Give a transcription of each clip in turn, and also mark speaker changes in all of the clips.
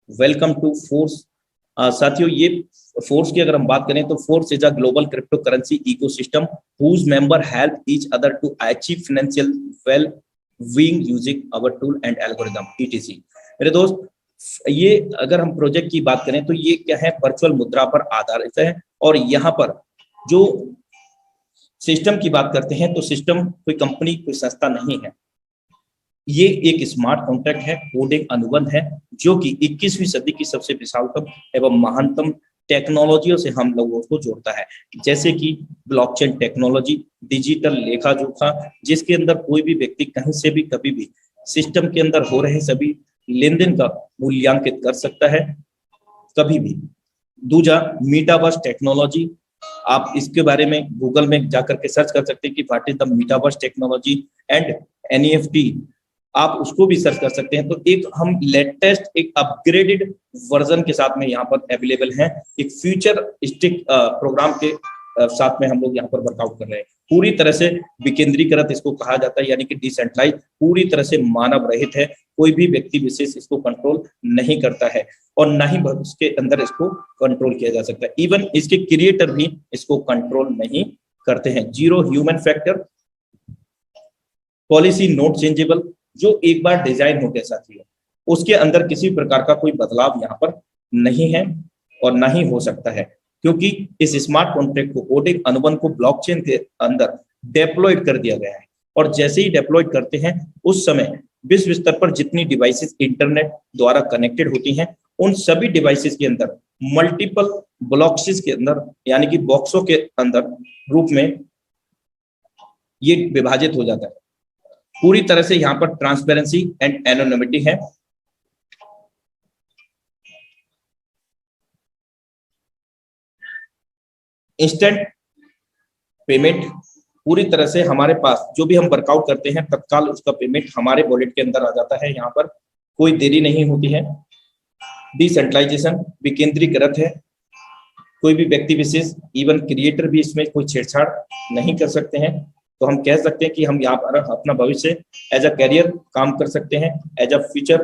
Speaker 1: Welcome to force. साथियों, ये force की अगर हम बात करें तो force is a global crypto currency ecosystem whose member help each other to achieve financial well being using our tool and algorithm ETC. मेरे दोस्त, ये अगर हम प्रोजेक्ट की बात करें तो ये क्या है, वर्चुअल मुद्रा पर आधारित है। और यहाँ पर जो सिस्टम की बात करते हैं तो सिस्टम कोई कंपनी, कोई संस्था नहीं है। ये एक स्मार्ट कॉन्ट्रैक्ट है, कोडिंग अनुबंध है, जो कि 21वीं सदी की सबसे विशालतम एवं महानतम टेक्नोलॉजियों से हम लोगों को जोड़ता है, जैसे कि ब्लॉकचेन टेक्नोलॉजी, डिजिटल लेखा जोखा, जिसके अंदर कोई भी व्यक्ति कहीं से भी कभी भी सिस्टम के अंदर हो रहे सभी लेन देन का मूल्यांकित कर सकता है कभी भी। दूसरा, मीटावर्स टेक्नोलॉजी। आप इसके बारे में गूगल में जाकर के सर्च कर सकते हैं कि what is the metaverse technology and NEFT, आप उसको भी सर्च कर सकते हैं। तो एक हम लेटेस्ट, एक अपग्रेडेड वर्जन के साथ में यहाँ पर अवेलेबल है, एक फ्यूचरिस्टिक प्रोग्राम के साथ में हम लोग यहाँ पर वर्कआउट कर रहे हैं। पूरी तरह से विकेंद्रीकृत इसको कहा जाता है, यानी कि डिसेंट्रलाइज, पूरी तरह से मानव रहित है। कोई भी व्यक्ति विशेष इसको कंट्रोल नहीं करता है और ना ही उसके अंदर इसको कंट्रोल किया जा सकता है। इवन इसके क्रिएटर भी इसको कंट्रोल नहीं करते हैं। Zero human factor, policy not changeable, जो एक बार डिजाइन हो गया साथियों, उसके अंदर किसी प्रकार का कोई बदलाव यहाँ पर नहीं है और ना ही हो सकता है, क्योंकि इस स्मार्ट कॉन्ट्रैक्ट को, कोडिंग अनुबंध को ब्लॉकचेन के अंदर डेप्लॉयड कर दिया गया है। और जैसे ही डेप्लॉयड करते हैं उस समय विश्व स्तर पर जितनी डिवाइसेस इंटरनेट द्वारा कनेक्टेड होती हैं, उन सभी डिवाइसेस के अंदर मल्टीपल ब्लॉक्स के अंदर, यानी कि बॉक्सों के अंदर रूप में ये विभाजित हो जाता है। पूरी तरह से यहाँ पर ट्रांसपेरेंसी एंड एनोनिमिटी है। इंस्टेंट पेमेंट, पूरी तरह से हमारे पास जो भी हम वर्कआउट करते हैं तत्काल उसका पेमेंट हमारे वॉलेट के अंदर आ जाता है, यहाँ पर कोई देरी नहीं होती है। डिसेंट्रलाइजेशन, विकेंद्रीकृत है, कोई भी व्यक्ति विशेष, इवन क्रिएटर भी इसमें कोई छेड़छाड़ नहीं कर सकते हैं। तो हम कह सकते हैं कि हम यहाँ पर अपना भविष्य एज अ कैरियर काम कर सकते हैं, एज अ फ्यूचर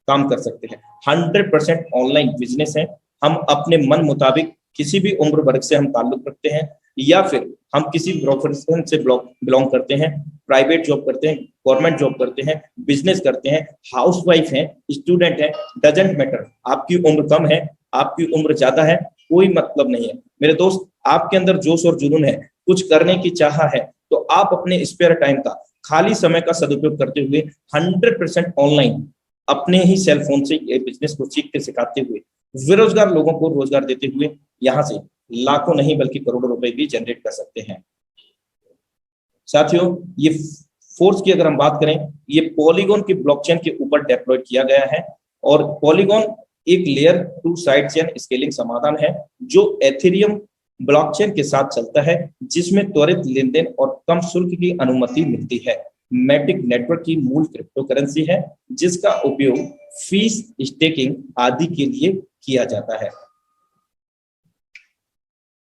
Speaker 1: काम कर सकते हैं। 100% ऑनलाइन बिजनेस है। हम अपने मन मुताबिक किसी भी उम्र वर्ग से हम ताल्लुक रखते हैं, या फिर हम किसी प्रोफेशन से बिलोंग करते हैं, प्राइवेट जॉब करते हैं, गवर्नमेंट जॉब करते हैं, बिजनेस करते हैं, हाउसवाइफ हैं, स्टूडेंट हैं, डजंट मैटर। आपकी उम्र कम है, आपकी उम्र ज्यादा है, कोई मतलब नहीं है। मेरे दोस्त, आपके अंदर जोश और जुनून है, कुछ करने की चाह है, तो आप अपने स्पेयर टाइम का, खाली समय का सदुपयोग करते हुए 100% ऑनलाइन अपने ही सेल फोन से ये बिजनेस को सीखते सिखाते हुए, बेरोजगार लोगों को रोजगार देते हुए यहाँ से लाखों नहीं बल्कि करोड़ों रुपए भी जनरेट कर सकते हैं। साथियों, ये फोर्स की अगर हम बात करें, ये पॉलीगॉन की ब्लॉकचेन के ऊपर डेप्लॉयड किया गया है। और पॉलीगॉन एक लेयर 2 साइड चेन स्केलिंग समाधान है जो एथेरियम ब्लॉकचेन के साथ चलता है, जिसमें त्वरित लेन देन और कम शुल्क की अनुमति मिलती है। मैटिक नेटवर्क की मूल क्रिप्टो करेंसी है, जिसका उपयोग फीस, स्टेकिंग आदि के लिए किया जाता है।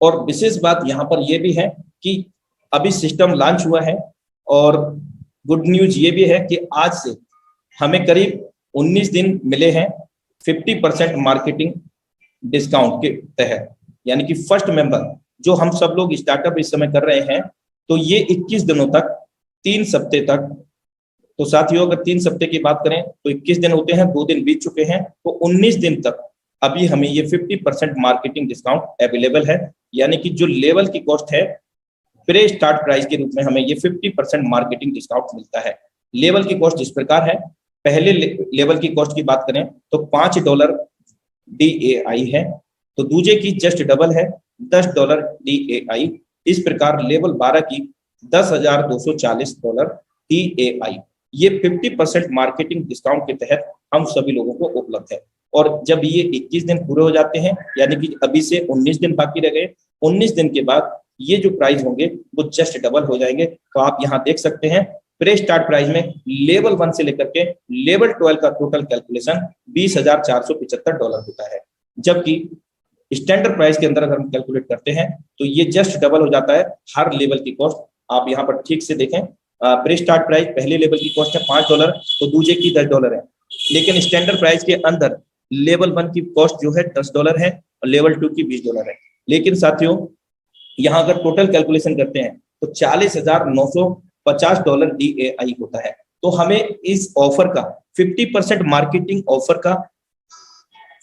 Speaker 1: और विशेष बात यहाँ पर यह भी है कि अभी सिस्टम लॉन्च हुआ है, और गुड न्यूज ये भी है कि आज से हमें करीब 19 दिन मिले हैं 50% मार्केटिंग डिस्काउंट के तहत, यानी कि फर्स्ट मेंबर जो हम सब लोग स्टार्टअप इस समय कर रहे हैं, तो ये 21 दिनों तक, 3 सप्ते तक। तो साथियों, अगर 3 सप्ते की बात करें तो 21 दिन होते हैं, 2 दिन बीत चुके हैं, तो 19 दिन तक अभी हमें ये 50% मार्केटिंग डिस्काउंट अवेलेबल है। यानी कि जो लेवल की कॉस्ट है, प्रे स्टार्ट प्राइस के रूप में हमें ये 50% मार्केटिंग डिस्काउंट मिलता है। लेवल की कॉस्ट इस प्रकार है, पहले लेवल की कॉस्ट की बात करें तो $5 DAI है, तो दूसरे की जस्ट डबल है, $10 DAI। इस प्रकार लेवल 12 की $10,240 DAI। ये 50% मार्केटिंग डिस्काउंट के तहत हम सभी लोगों को उपलब्ध है। और जब ये 21 दिन पूरे हो जाते हैं, यानी कि अभी से 19 दिन बाकी रह गए, 19 दिन के बाद ये जो प्राइस होंगे वो जस्ट डबल हो जाएंगे। तो आप यहाँ देख सकते हैं, प्रे स्टार्ट प्राइस में लेवल 1 से लेकर के लेवल 12 का टोटल कैलकुलेशन $20,475 होता है, जबकि स्टैंडर्ड प्राइस के अंदर अगर हम कैलकुलेट करते हैं तो ये जस्ट डबल हो जाता है हर लेवल की कॉस्ट। आप यहाँ पर ठीक से देखें, प्री स्टार्ट प्राइस पहले लेवल की कॉस्ट है $5, तो दूसरे की $10 है, लेकिन स्टैंडर्ड प्राइस के अंदर लेवल 1 की कॉस्ट जो है $10 है और लेवल 2 की $20 है। लेकिन साथियों यहाँ अगर टोटल कैलकुलेशन करते हैं तो $40,950 DAI होता है। तो हमें इस ऑफर का 50% मार्केटिंग ऑफर का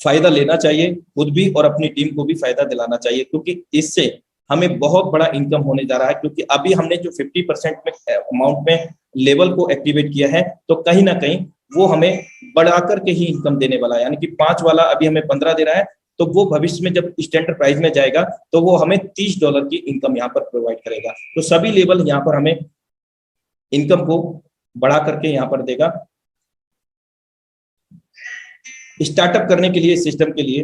Speaker 1: फायदा लेना चाहिए, खुद भी और अपनी टीम को भी फायदा दिलाना चाहिए, क्योंकि इससे हमें बहुत बड़ा इनकम होने जा रहा है। क्योंकि अभी हमने जो 50% में अमाउंट में लेवल को एक्टिवेट किया है, तो कहीं ना कहीं वो हमें बढ़ा करके ही इनकम देने वाला है। यानी कि 5 वाला अभी हमें 15 दे रहा है, तो वो भविष्य में जब स्टैंडर्ड प्राइस में जाएगा तो वो हमें $30 की इनकम यहाँ पर प्रोवाइड करेगा। तो सभी लेवल यहाँ पर हमें इनकम को बढ़ा करके यहाँ पर देगा। स्टार्टअप करने के लिए सिस्टम के लिए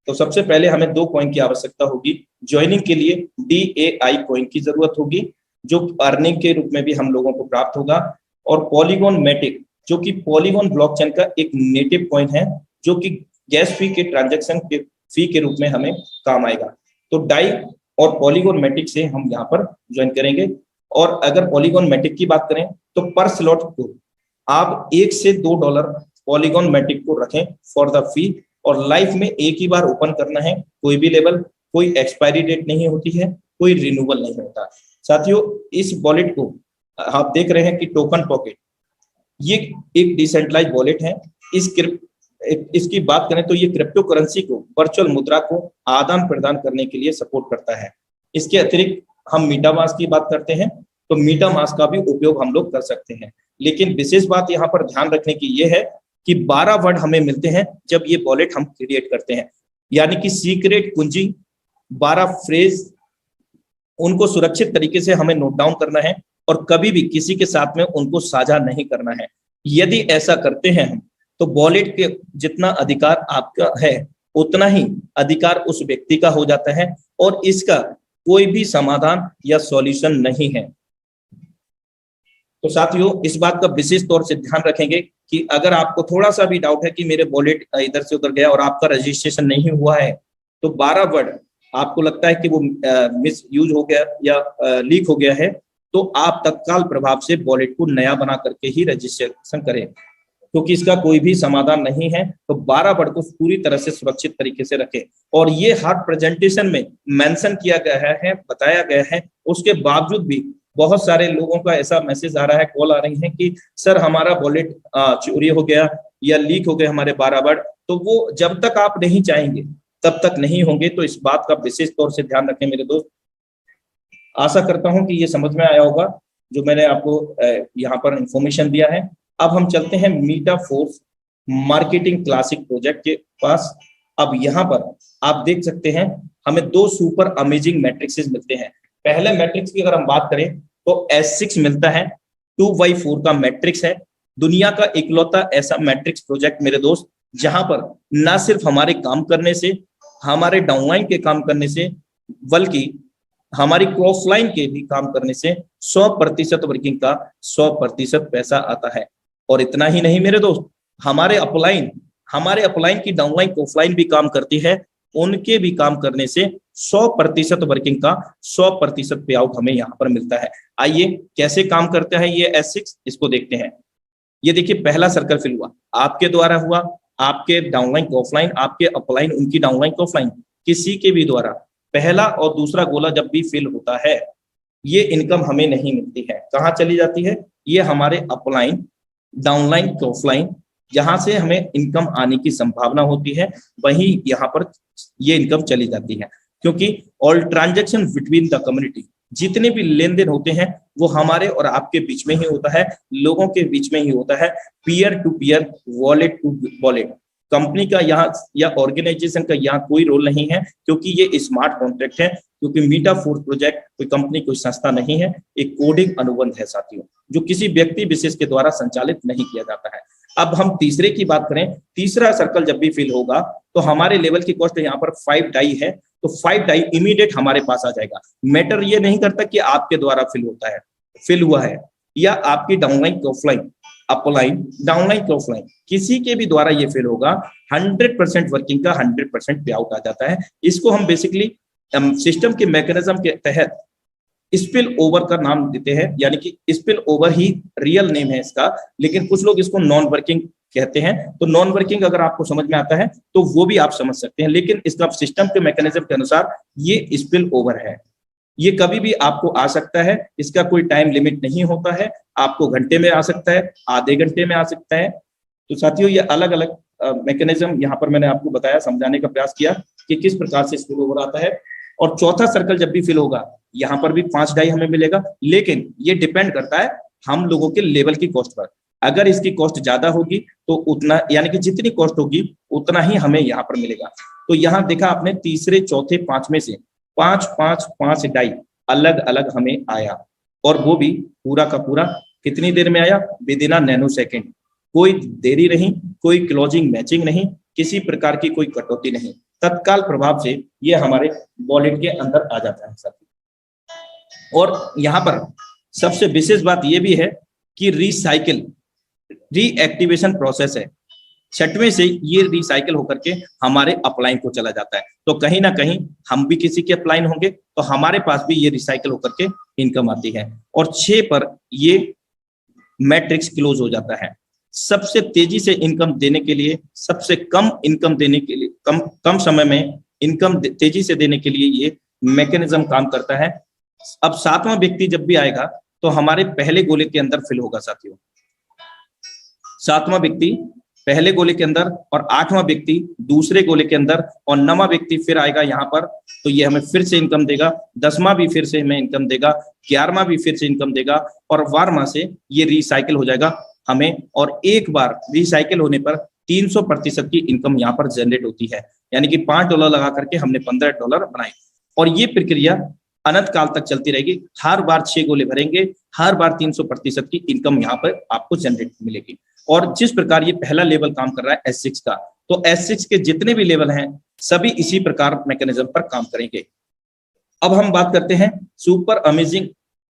Speaker 1: तो सबसे पहले हमें 2 कॉइन की आवश्यकता होगी। ज्वाइनिंग के लिए DAI कॉइन की जरूरत होगी, जो अर्निंग के रूप में भी हम लोगों को प्राप्त होगा। और पॉलीगॉन मैटिक, जो कि पॉलीगॉन ब्लॉकचेन का एक नेटिव कॉइन है, जो कि गैस फी के ट्रांजैक्शन के फी के रूप में हमें काम आएगा। तो डाई और पॉलीगॉन मैटिक से हम यहाँ पर ज्वाइन करेंगे। और अगर पॉलीगॉन मैटिक की बात करें तो पर स्लॉट को आप $1 से $2 पॉलीगॉन मैटिक को रखें फॉर द फी, और लाइफ में एक ही बार ओपन करना है। कोई भी लेवल, कोई एक्सपायरी डेट नहीं होती है, कोई रिन्यूअल नहीं होता। साथियों इस वॉलेट को आप देख रहे हैं कि टोकन पॉकेट, ये एक डिसेंट्रलाइज वॉलेट है। इसकी बात करें तो ये क्रिप्टो करेंसी को, वर्चुअल मुद्रा को आदान प्रदान करने के लिए सपोर्ट करता है। इसके अतिरिक्त हम मीटामास्क की बात करते हैं तो मीटामास्क का भी उपयोग हम लोग कर सकते हैं। लेकिन विशेष बात यहाँ पर ध्यान रखने की ये है कि 12 वर्ड हमें मिलते हैं जब ये वॉलेट हम क्रिएट करते हैं। यानी कि सीक्रेट कुंजी, 12 फ्रेज, उनको सुरक्षित तरीके से हमें नोट डाउन करना है और कभी भी किसी के साथ में उनको साझा नहीं करना है। यदि ऐसा करते हैं हम, तो वॉलेट के जितना अधिकार आपका है उतना ही अधिकार उस व्यक्ति का हो जाता है, और इसका कोई भी समाधान या सॉल्यूशन नहीं है। तो साथियों इस बात का विशेष तौर से ध्यान रखेंगे कि अगर आपको थोड़ा सा भी डाउट है कि मेरे वॉलेट इधर से उधर गया और आपका रजिस्ट्रेशन नहीं हुआ है, तो 12 वर्ड आपको लगता है कि वो मिस यूज हो गया या लीक हो गया है, तो आप तत्काल प्रभाव से वॉलेट को नया बना करके ही रजिस्ट्रेशन करें, क्योंकि इसका कोई भी समाधान नहीं है। तो 12 वर्ड को पूरी तरह से सुरक्षित तरीके से रखें। और ये हर प्रेजेंटेशन में मेंशन किया गया है, बताया गया है, उसके बावजूद भी बहुत सारे लोगों का ऐसा मैसेज आ रहा है, कॉल आ रही है कि सर हमारा वॉलेट चोरी हो गया या लीक हो गए हमारे 12 वर्ड। तो वो जब तक आप नहीं चाहेंगे तब तक नहीं होंगे। तो इस बात का विशेष तौर से ध्यान रखें मेरे दोस्त। आशा करता हूं कि ये समझ में आया होगा जो मैंने आपको यहाँ पर इंफॉर्मेशन दिया है। अब हम चलते हैं मीटाफोर्स मार्केटिंग क्लासिक प्रोजेक्ट के पास। अब यहाँ पर आप देख सकते हैं हमें 2 सुपर अमेजिंग मैट्रिक्सेस मिलते हैं। पहले मैट्रिक्स की अगर हम बात करें तो S6 मिलता है, 2x4 का मैट्रिक्स है। दुनिया का इकलौता ऐसा मैट्रिक्स प्रोजेक्ट मेरे दोस्त, जहां पर ना सिर्फ हमारे काम करने से, हमारे डाउनलाइन के काम करने से, बल्कि हमारी ऑफलाइन के भी काम करने से 100% वर्किंग का 100% पैसा आता है। और इतना ही नहीं मेरे दोस्त, हमारे अपलाइन की डाउनलाइन ऑफलाइन भी काम करती है, उनके भी काम करने से 100% वर्किंग का 100% पे आउट हमें यहाँ पर मिलता है। आइए कैसे काम करता है ये S6, इसको देखते हैं। ये देखिए पहला सर्कल फिल हुआ, आपके द्वारा हुआ, आपके डाउनलाइन को ऑफलाइन, आपके अपलाइन उनकी डाउनलाइन को ऑफलाइन, किसी के भी द्वारा पहला और दूसरा गोला जब भी फिल होता है, ये इनकम हमें नहीं मिलती है। कहाँ चली जाती है? ये हमारे अपलाइन, डाउनलाइन को ऑफलाइन, जहां से हमें इनकम आने की संभावना होती है, वहीं यहाँ पर ये इनकम चली जाती है। क्योंकि all transaction between the community, जितने भी लेन देन होते हैं वो हमारे और आपके बीच में ही होता है, लोगों के बीच में ही होता है, peer to peer, wallet to wallet. Company का यहाँ या ऑर्गेनाइजेशन का यहाँ कोई रोल नहीं है, क्योंकि ये स्मार्ट कॉन्ट्रैक्ट है। क्योंकि मीटाफोर्स प्रोजेक्ट कोई कंपनी, कोई संस्था नहीं है, एक कोडिंग अनुबंध है साथियों, जो किसी व्यक्ति विशेष के द्वारा संचालित नहीं किया जाता है। अब हम तीसरे की बात करें, तीसरा सर्कल जब भी फिल होगा तो हमारे लेवल की कॉस्ट यहाँ पर 5 डाई है, तो 5 डाई इमीडिएट हमारे पास आ जाएगा। मैटर ये नहीं करता कि आपके द्वारा फिल होता है, फिल हुआ है, या आपकी downline offline, upline, downline offline, किसी के भी द्वारा ये फिल होगा, 100% वर्किंग का 100% पे आउट आ जाता है। इसको हम बेसिकली सिस्टम के मैकेनिज्म के तहत स्पिल ओवर का नाम देते हैं, यानी कि स्पिल ओवर ही रियल नेम है इसका, लेकिन कुछ लोग इसको नॉन वर्किंग कहते हैं। तो नॉन वर्किंग अगर आपको समझ में आता है तो वो भी आप समझ सकते हैं, लेकिन इसका सिस्टम के मैकेनिज्म के अनुसार ये स्पिल ओवर है। ये कभी भी आपको आ सकता है, इसका कोई टाइम लिमिट नहीं होता है, आपको घंटे में आ सकता है, आधे घंटे में आ सकता है। तो साथियों ये अलग अलग मैकेनिज्म यहाँ पर मैंने आपको बताया, समझाने का प्रयास किया कि किस प्रकार से स्पिल ओवर आता है। और चौथा सर्कल जब भी फिल होगा यहाँ पर भी 5 डाई हमें मिलेगा, लेकिन ये डिपेंड करता है हम लोगों के लेवल की कॉस्ट पर। अगर इसकी कॉस्ट ज्यादा होगी तो उतना, यानी कि जितनी कॉस्ट होगी उतना ही हमें यहाँ पर मिलेगा। तो यहाँ देखा आपने तीसरे चौथे पांचवें से 5 डाई अलग अलग हमें आया, और वो भी पूरा का पूरा कितनी देर में आया, विदिन अ नैनो सेकेंड। कोई देरी नहीं, कोई क्लोजिंग मैचिंग नहीं, किसी प्रकार की कोई कटौती नहीं, तत्काल प्रभाव से ये हमारे वॉलेट के अंदर आ जाता है साथियों। और यहाँ पर सबसे विशेष बात ये भी है कि रिसाइकिल रीएक्टिवेशन प्रोसेस है, 6वें से ये रिसाइकिल होकर के हमारे अपलाइन को चला जाता है। तो कहीं ना कहीं हम भी किसी के अपलाइन होंगे तो हमारे पास भी ये रिसाइकिल होकर के इनकम आती है। और 6 पर ये मैट्रिक्स क्लोज हो जाता है। सबसे तेजी से इनकम देने के लिए, सबसे कम इनकम देने के लिए, कम समय में इनकम तेजी से देने के लिए ये मैकेनिज्म काम करता है। अब 7वां व्यक्ति जब भी आएगा तो हमारे पहले गोले के अंदर फिल होगा साथियों, 7वां व्यक्ति पहले गोले के अंदर, और 8वां व्यक्ति दूसरे गोले के अंदर, और 9वां व्यक्ति फिर आएगा यहाँ पर, तो ये हमें फिर से इनकम देगा। 10वां भी फिर से हमें इनकम देगा, 11वां भी फिर से इनकम देगा, और 12वां से ये रिसाइकिल हो जाएगा हमें। और एक बार रिसाइकिल होने पर 300% की इनकम यहाँ पर जनरेट होती है, यानी कि $5 लगा करके हमने $15 बनाए। और ये प्रक्रिया अनंत काल तक चलती रहेगी। हर बार 6 गोले भरेंगे, हर बार 300% की इनकम यहाँ पर आपको जनरेट मिलेगी। और जिस प्रकार ये पहला लेवल काम कर रहा है S6 का, तो S6 के जितने भी लेवल हैं सभी इसी प्रकार मैकेनिज्म पर काम करेंगे। अब हम बात करते हैं सुपर अमेजिंग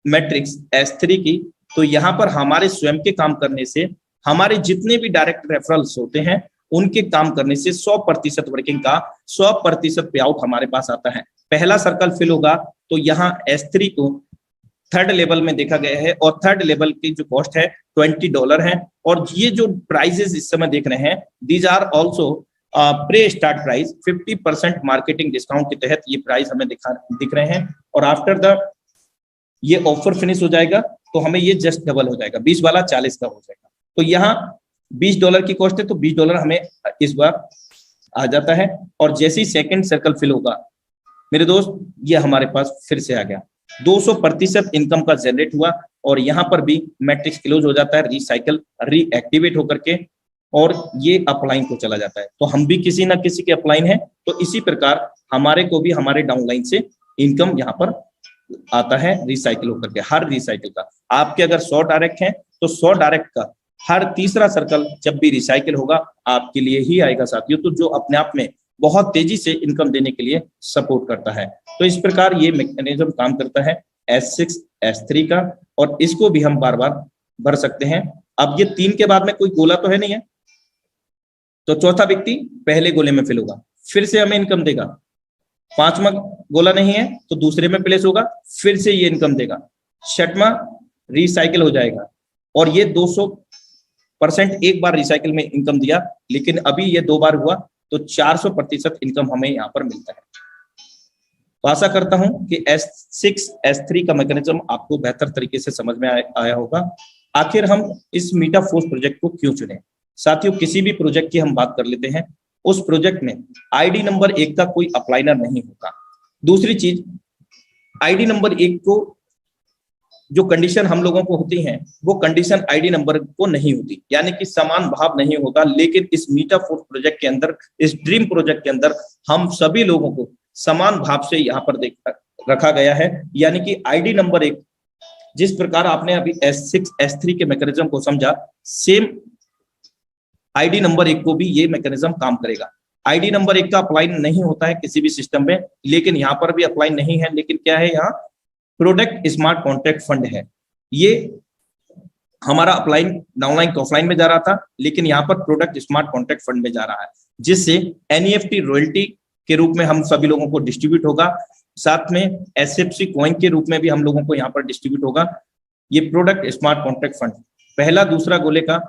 Speaker 1: मैट्रिक्स S3 की। तो यहाँ पर हमारे स्वयं के काम करने से, हमारे जितने भी डायरेक्ट रेफरल्स होते हैं उनके काम करने से 100% वर्किंग का 100% पे आउट हमारे पास आता है। पहला सर्कल फिल होगा तो यहाँ S3 को 3rd लेवल में देखा गया है, और 3rd लेवल की जो कॉस्ट है $20 है। और ये जो प्राइजेस इस समय देख रहे हैं, these are also pre start price, 50% marketing discount के तहत ये प्राइस हमें दिख रहे हैं। और आफ्टर द ये ऑफर फिनिश हो जाएगा तो हमें ये जस्ट डबल हो जाएगा, 20 वाला 40 का हो जाएगा। तो यहाँ $20 की कॉस्ट है तो $20 हमें इस बार आ जाता है। और जैसे ही सेकंड सर्कल फिल होगा मेरे दोस्त, ये हमारे पास फिर से आ गया, 200% इनकम का जनरेट हुआ। और यहाँ पर भी मैट्रिक्स क्लोज हो जाता है, रिसाइकिल रीएक्टिवेट होकर के, और ये अपलाइन को चला जाता है। तो हम भी किसी ना किसी के अपलाइन है, तो इसी प्रकार हमारे को भी हमारे डाउनलाइन से इनकम यहाँ पर आता है रिसाइकिल होकर के। हर रिसाइकिल का आपके अगर 100 डायरेक्ट हैं तो 100 डायरेक्ट का हर तीसरा सर्कल जब भी रिसाइकिल होगा आपके लिए ही आएगा साथियों, तो जो अपने आप में बहुत तेजी से इनकम देने के लिए सपोर्ट करता है। तो इस प्रकार ये मैकेनिज्म काम करता है S6 S3 का, और इसको भी हम बार बार भर सकते हैं। अब ये 3 के बाद में कोई गोला तो है नहीं है, तो चौथा व्यक्ति पहले गोले में फिल होगा, फिर से हमें इनकम देगा। 5वां गोला नहीं है तो दूसरे में प्लेस होगा, फिर से ये इनकम देगा। 6वां रिसाइकिल हो जाएगा, और ये 200% एक बार रिसाइकिल में इनकम दिया, लेकिन अभी ये 2 बार हुआ तो 400% इनकम हमें यहाँ पर मिलता है। तो आशा करता हूं कि S6 S3 का मैकेनिज्म आपको बेहतर तरीके से समझ में आया होगा। आखिर हम इस मीटाफोर्स प्रोजेक्ट को क्यों चुने? साथियों, किसी भी प्रोजेक्ट की हम बात कर लेते हैं, उस प्रोजेक्ट में आईडी नंबर 1 का कोई अप्लाइनर नहीं होता। दूसरी चीज, आईडी नंबर 1 को जो कंडीशन हम लोगों को होती है वो कंडीशन आईडी नंबर को नहीं होती, यानी कि समान भाव नहीं होता। लेकिन इस मीटाफोर्स प्रोजेक्ट के अंदर, इस ड्रीम प्रोजेक्ट के अंदर हम सभी लोगों को समान भाव से यहाँ पर रखा गया है, यानी कि आईडी नंबर 1 जिस प्रकार आपने अभी S6 S3 के मैकेनिज्म को समझा, सेम आईडी नंबर 1 को भी ये मैकेनिज्म काम करेगा। आईडी नंबर 1 का अप्लाइन नहीं होता है किसी भी सिस्टम में, लेकिन यहाँ पर भी अप्लाइन नहीं है। लेकिन क्या है, यहाँ प्रोडक्ट स्मार्ट कॉन्ट्रैक्ट फंड है। ये हमारा अप्लाइन डाउनलाइन को ऑफलाइन में जा रहा था, लेकिन यहाँ पर प्रोडक्ट स्मार्ट कॉन्ट्रैक्ट फंड में जा रहा है, जिससे NEFT रॉयल्टी के रूप में हम सभी लोगों को डिस्ट्रीब्यूट होगा। साथ में एसएफसी कॉइन के रूप में भी हम लोगों को यहाँ पर डिस्ट्रीब्यूट होगा। ये प्रोडक्ट स्मार्ट कॉन्ट्रैक्ट फंड पहला दूसरा गोले का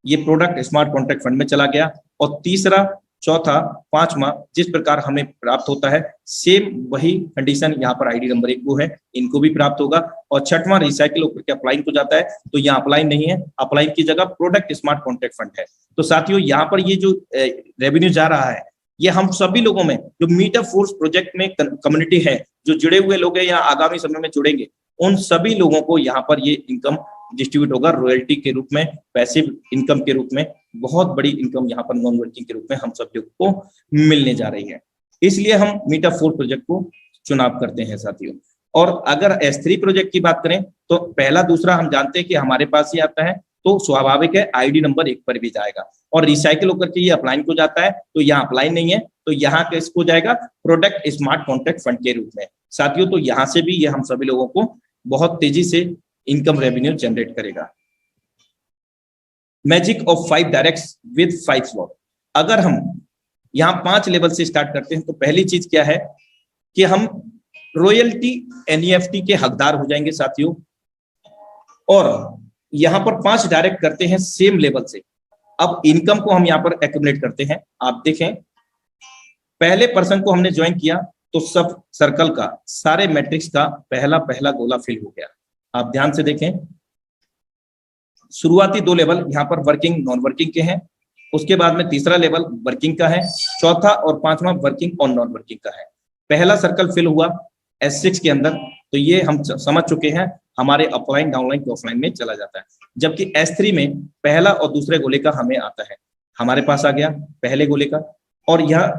Speaker 1: ये प्रोडक्ट स्मार्ट कॉन्ट्रैक्ट फंड में चला गया, और तीसरा चौथा पांचवा जिस प्रकार हमें प्राप्त होता है सेम वही कंडीशन यहाँ पर आईडी नंबर 1 को है, इनको भी प्राप्त होगा। और छठवां रिसाइकिल होकर के अपलाइन को जाता है, तो यहाँ अपलाइन नहीं है, अपलाइन की जगह प्रोडक्ट स्मार्ट कॉन्ट्रैक्ट फंड है। तो साथियों यहाँ पर ये जो रेवेन्यू जा रहा है ये हम सभी लोगों में जो मीट द फोर्स प्रोजेक्ट में कम्युनिटी है, जो जुड़े हुए लोग हैं या आगामी समय में जुड़ेंगे, उन सभी लोगों को यहाँ पर ये इनकम डिस्ट्रीब्यूट होगा रॉयल्टी के रूप में, पैसिव इनकम के रूप में। बहुत बड़ी इनकम यहाँ पर नॉन वर्किंग के रूप में हम सब लोगों को मिलने जा रही है, इसलिए हम मीट द फोर्स प्रोजेक्ट को चुनाव करते हैं साथियों। और अगर S3 प्रोजेक्ट की बात करें तो पहला दूसरा हम जानते हैं कि हमारे पास ही आता है, तो स्वाभाविक है आईडी नंबर 1 पर भी जाएगा, और रिसाइकिल होकर के ये अपलाइन को जाता है, तो यहाँ अपलाइन नहीं है, तो यहाँ किसको जाएगा, प्रोडक्ट स्मार्ट कॉन्ट्रैक्ट फंड के रूप में साथियों। तो यहाँ से भी ये हम सभी लोगों को बहुत तेजी से इनकम रेवेन्यू जनरेट करेगा। Magic of 5 directs with 5 slot. अगर हम यहाँ 5 लेवल से स्टार्ट करते हैं तो पहली चीज क्या है कि हम रॉयल्टी NEFT के हकदार हो जाएंगे साथियों, और यहाँ पर 5 डायरेक्ट करते हैं सेम लेवल से। अब इनकम को हम यहाँ पर एक्यूमुलेट करते हैं। आप देखें पहले पर्सन को हमने ज्वाइन किया तो सब सर्कल का सारे मैट्रिक्स का पहला पहला गोला फिल हो गया। आप ध्यान से देखें, शुरुआती 2 लेवल यहाँ पर वर्किंग नॉन वर्किंग के हैं, उसके बाद में तीसरा लेवल वर्किंग का है, चौथा और पांचवा वर्किंग और नॉन वर्किंग का है। पहला सर्कल फिल हुआ S6 के अंदर, तो ये हम समझ चुके हैं हमारे अपलाइन डाउनलाइन ऑफलाइन में चला जाता है। जबकि S3 में पहला और दूसरे गोले का हमें आता है, हमारे पास आ गया पहले गोले का, और यह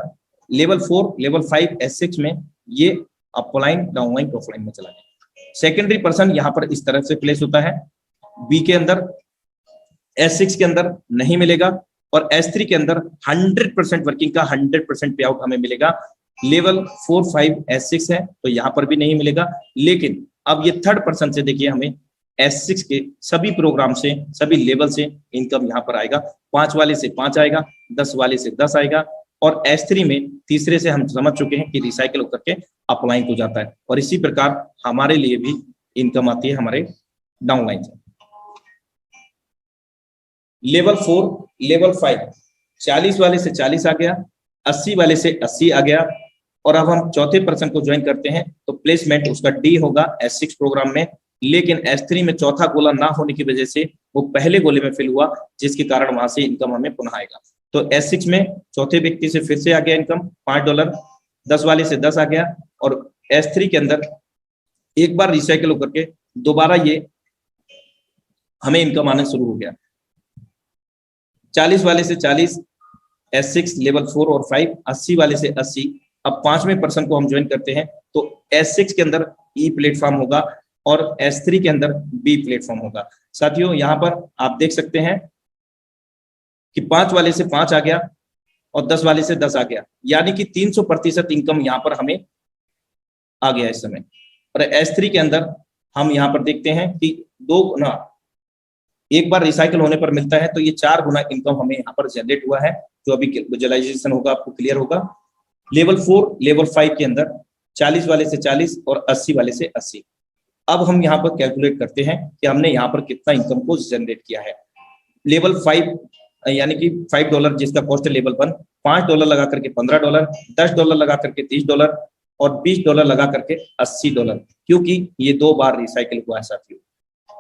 Speaker 1: लेवल 4 लेवल 5 S6 में ये अपलाइन डाउनलाइन ऑफलाइन में चला गया। सेकेंडरी पर्सन यहाँ पर इस तरह से प्लेस होता है, बी के अंदर, S6 के अंदर नहीं मिलेगा, और S3 के अंदर 100% वर्किंग का 100% पे आउट हमें मिलेगा। लेवल 4 5 S6 है तो यहाँ पर भी नहीं मिलेगा, लेकिन अब ये थर्ड पर्सन से देखिए हमें S6 के सभी प्रोग्राम से सभी लेवल से इनकम यहाँ पर आएगा। 5 वाले से 5 आएगा, 10 वाले से 10 आएगा, और S3 में तीसरे से हम समझ चुके हैं कि रिसाइकिल होकर के अपलाइन को जाता है, और इसी प्रकार हमारे लिए भी इनकम आती है हमारे डाउनलाइन से। लेवल 4 लेवल 5 40 वाले से 40 आ गया, 80 वाले से 80 आ गया, और अब हम चौथे पर्सन को ज्वाइन करते हैं तो प्लेसमेंट उसका D होगा S6 प्रोग्राम में, लेकिन S3 में चौथा गोला ना होने की वजह से वो पहले गोले में फिल हुआ, जिसके कारण वहां से इनकम हमें पुनः आएगा। तो S6 में चौथे व्यक्ति से फिर से आ गया इनकम $5, 10 वाले से 10 आ गया, और S3 के अंदर एक बार रिसाइकिल होकर के दोबारा ये हमें इनकम आना शुरू हो गया। 40 वाले से 40 S6 लेवल 4 और 5, 80 वाले से 80। अब पांचवें पर्सन को हम ज्वाइन करते हैं तो S6 के अंदर E प्लेटफॉर्म होगा और S3 के अंदर B प्लेटफॉर्म होगा। साथियों यहाँ पर आप देख सकते हैं कि 5 वाले से 5 आ गया और 10 वाले से 10 आ गया, यानी कि 300% इनकम यहाँ पर हमें आ गया इस समय। और S3 के अंदर हम यहाँ पर देखते हैं कि 2 गुना एक बार रिसाइकिल होने पर मिलता है, तो ये 4 गुना इनकम हमें यहाँ पर जनरेट हुआ है, जो अभी विजुअलाइजेशन होगा आपको क्लियर होगा। लेवल 4 लेवल 5 के अंदर 40 वाले से 40 और 80 वाले से 80। अब हम यहाँ पर कैलकुलेट करते हैं कि हमने यहाँ पर कितना इनकम को जनरेट किया है। लेवल 5 यानी कि $5 जिसका कॉस्ट है लेवल 1, $5 लगा करके $15, $10 लगा करके $30 और $20 लगा करके $80, क्योंकि ये 2 बार रिसाइकिल हुआ है साथियों।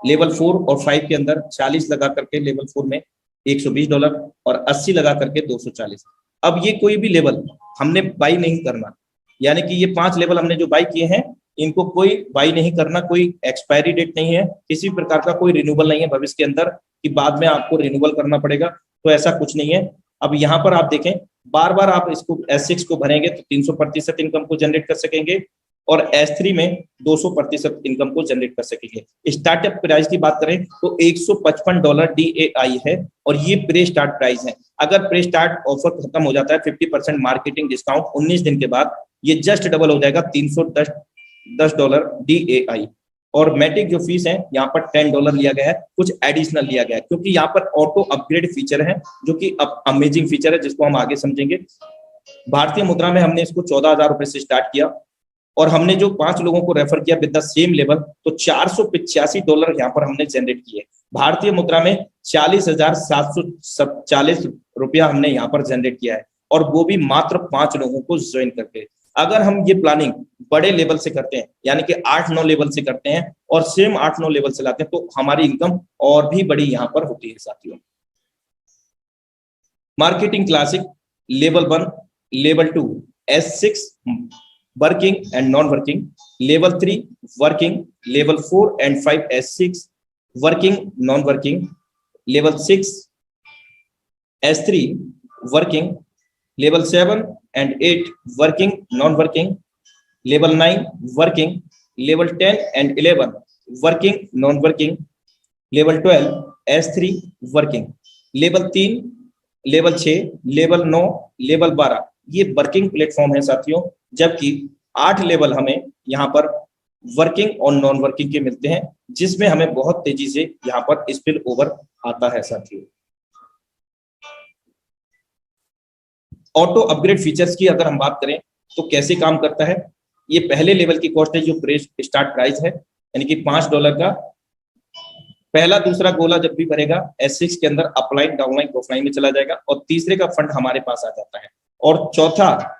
Speaker 1: लेवल 4 और 5 के अंदर 40 लगा करके लेवल 4 में $120 और 80 लगा करके 240। अब ये कोई भी लेवल हमने बाई नहीं करना, यानी कि ये 5 लेवल हमने जो बाई किए हैं इनको कोई बाई नहीं करना, कोई एक्सपायरी डेट नहीं है, किसी प्रकार का कोई रिन्यूअल नहीं है भविष्य के अंदर कि बाद में आपको रिन्यूअल करना पड़ेगा, तो ऐसा कुछ नहीं है। अब यहाँ पर आप देखें बार बार आप इसको S6 को भरेंगे तो 300% इनकम को जनरेट कर सकेंगे और S3 में 200% इनकम को जनरेट कर सकेंगे। स्टार्टअप प्राइस की बात करें तो $155 DAI है और ये प्री स्टार्ट प्राइस है। अगर प्री स्टार्ट ऑफर खत्म हो जाता है 50% मार्केटिंग डिस्काउंट 19 दिन के बाद, ये जस्ट डबल हो जाएगा $310 DAI। और मैटिक जो फीस है यहाँ पर $10 लिया गया है, कुछ एडिशनल लिया गया है क्योंकि यहाँ पर ऑटो अपग्रेड फीचर है जो कि अमेजिंग फीचर है जिसको हम आगे समझेंगे। भारतीय मुद्रा में हमने इसको 14,000 रुपए से स्टार्ट किया और हमने जो 5 लोगों को रेफर किया विद द सेम लेवल, तो $485 यहाँ पर हमने जनरेट किए। भारतीय मुद्रा में 40,740 रुपया हमने यहाँ पर जनरेट किया है, और वो भी मात्र 5 लोगों को ज्वाइन करके। अगर हम ये प्लानिंग बड़े लेवल से करते हैं, यानी कि 8-9 लेवल से करते हैं और सेम 8-9 लेवल से लाते हैं, तो हमारी इनकम और भी बड़ी यहाँ पर होती है साथियों। Marketing classic level 1, level 2 S6 working and non working, level 3 working, level 4 and 5 S6 working non working, level 6 S3 working, level 7 and 8 working non working, level 9 working, level 10 and 11 working non working, level 12 S3 working, level 3, level 6, level 9, level 12 ये working platform है साथियों, जबकि 8 level हमें यहाँ पर working और non working के मिलते हैं, जिसमें हमें बहुत तेजी से यहाँ पर स्पिल ओवर आता है साथियों। ऑटो अपग्रेड फीचर्स की अगर हम बात करें तो कैसे काम करता है, ये पहले लेवल की कॉस्ट है जो स्टार्ट प्राइस है, यानी कि $5 का पहला दूसरा गोला जब भी भरेगा S6 के अंदर अपलाइन डाउनलाइन ऑफलाइन में चला जाएगा, और तीसरे का फंड हमारे पास आ जाता है। और चौथा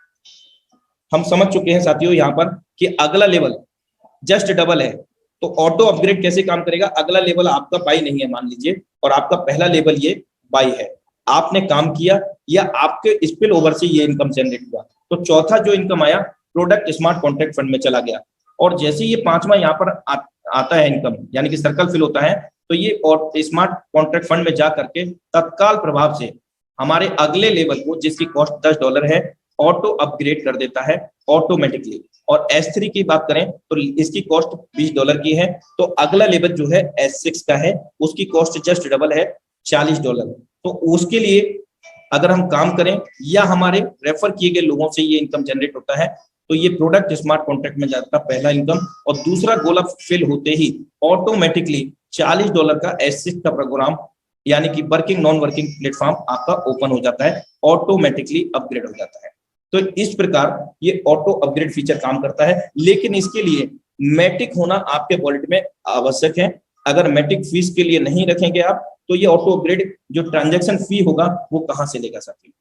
Speaker 1: हम समझ चुके हैं साथियों यहाँ पर कि अगला लेवल जस्ट डबल है, तो ऑटो अपग्रेड कैसे काम करेगा, अगला लेवल आपका बाई नहीं है मान लीजिए, और आपका पहला लेवल ये बाई है, आपने काम किया या आपके स्पिल ओवर से ये इनकम जनरेट हुआ, तो चौथा जो इनकम आया प्रोडक्ट स्मार्ट कॉन्ट्रैक्ट फंड में चला गया। और जैसे ये 5वां यहाँ पर आता है इनकम, यानी कि सर्कल फिल होता है, तो ये और स्मार्ट कॉन्ट्रैक्ट फंड में जा करके तत्काल प्रभाव से हमारे अगले लेवल को, जिसकी कॉस्ट $10 है, ऑटो अपग्रेड कर देता है ऑटोमेटिकली। और S3 की बात करें तो इसकी कॉस्ट $20 की है, तो अगला लेवल जो है S6 का है, उसकी कॉस्ट जस्ट डबल है $40। तो उसके लिए अगर हम काम करें या हमारे रेफर किए गए लोगों से ये इनकम जनरेट होता है, तो ये प्रोडक्ट स्मार्ट कॉन्ट्रैक्ट में जाता है पहला इनकम, और दूसरा गोला फिल होते ही ऑटोमेटिकली $40 का S6 का प्रोग्राम, यानी कि वर्किंग नॉन वर्किंग प्लेटफॉर्म आपका ओपन हो जाता है, ऑटोमेटिकली अपग्रेड हो जाता है। तो इस प्रकार ये ऑटो अपग्रेड फीचर काम करता है, लेकिन इसके लिए मैटिक होना आपके वॉलेट में आवश्यक है। अगर मैटिक फीस के लिए नहीं रखेंगे आप, तो ये ऑटो अपग्रेड जो ट्रांजैक्शन फी होगा वो कहां से लेगा साथियों।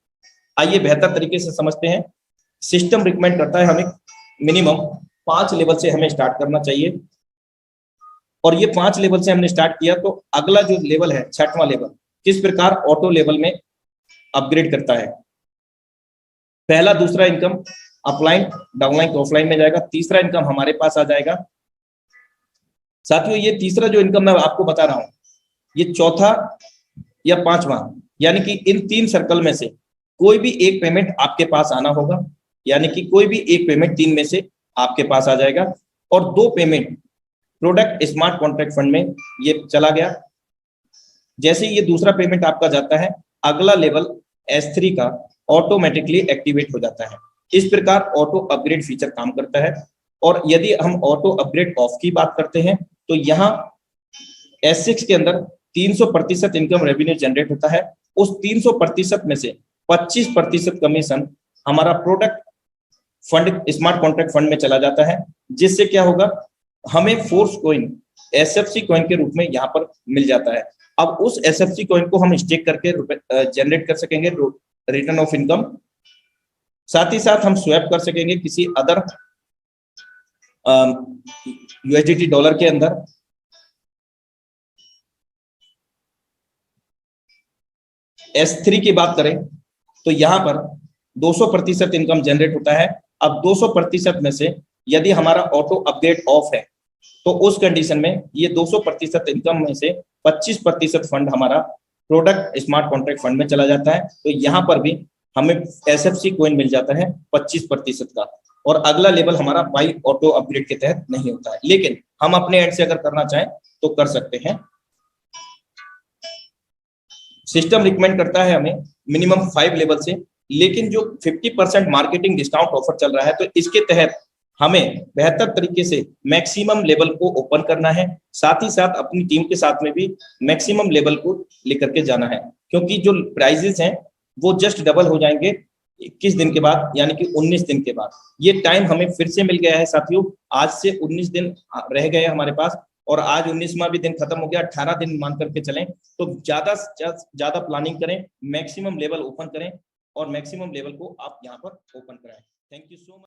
Speaker 1: आइए बेहतर तरीके से समझते हैं। सिस्टम रिकमेंड करता है हमें मिनिमम 5 लेवल से हमें स्टार्ट करना चाहिए, और ये 5 लेवल से हमने स्टार्ट किया, तो अगला जो लेवल है 6वां लेवल किस प्रकार ऑटो लेवल में अपग्रेड करता है। पहला दूसरा इनकम अपलाइन डाउनलाइन ऑफलाइन में जाएगा, तीसरा इनकम हमारे पास आ जाएगा साथियों। ये तीसरा जो इनकम मैं आपको बता रहा हूं, ये चौथा या 5वां, यानी कि इन 3 सर्कल में से कोई भी एक पेमेंट आपके पास आना होगा, यानी कि कोई भी एक पेमेंट 3 में से आपके पास आ जाएगा, और 2 payment product smart contract fund में ये चला गया। जैसे ये दूसरा पेमेंट आपका जाता है, अगला लेवल S3 का ऑटोमेटिकली एक्टिवेट हो जाता है। इस प्रकार ऑटो अपग्रेड फीचर काम करता है। और यदि हम ऑटो अपग्रेड ऑफ की बात करते हैं, तो यहाँ S6 के अंदर 300% इनकम रेवेन्यू जनरेट होता है। उस 300% में से 25% कमीशन हमारा product fund smart contract fund में चला जाता है, जिससे क्या होगा, हमें फोर्स कॉइन SFC कॉइन के रूप में यहाँ पर मिल जाता है। अब उस SFC कॉइन को हम स्टेक करके जनरेट कर सकेंगे रिटर्न ऑफ इनकम, साथ ही साथ हम स्वैप कर सकेंगे किसी अदर USDT डॉलर के अंदर। S3 की बात करें तो यहाँ पर 200% इनकम जनरेट होता है। अब 200% में से यदि हमारा ऑटो अपग्रेड ऑफ है, तो उस कंडीशन में ये 200% इनकम में से 25% फंड हमारा प्रोडक्ट स्मार्ट कॉन्ट्रैक्ट फंड में चला जाता है। तो यहाँ पर भी हमें SFC कॉइन मिल जाता है 25% का, और अगला लेवल हमारा बाई ऑटो अपग्रेड के तहत नहीं होता है, लेकिन हम अपने एंड से अगर करना चाहें तो कर सकते हैं। सिस्टम रिकमेंड करता है हमें मिनिमम 5 लेवल से, लेकिन जो 50% मार्केटिंग डिस्काउंट ऑफर चल रहा है, तो इसके तहत हमें बेहतर तरीके से मैक्सिमम लेवल को ओपन करना है, साथ ही साथ अपनी टीम के साथ में भी मैक्सिमम लेवल को लेकर के जाना है, क्योंकि जो प्राइजेस हैं वो जस्ट डबल हो जाएंगे 21 दिन के बाद, यानी कि 19 दिन के बाद। ये टाइम हमें फिर से मिल गया है साथियों। आज से 19 दिन रह गए हमारे पास, और आज 19वां भी दिन खत्म हो गया। 18 दिन मान करके चलें, तो ज्यादा प्लानिंग करें, मैक्सिमम लेवल ओपन करें, और मैक्सिमम लेवल को आप यहाँ पर ओपन कराएं। Thank you so much.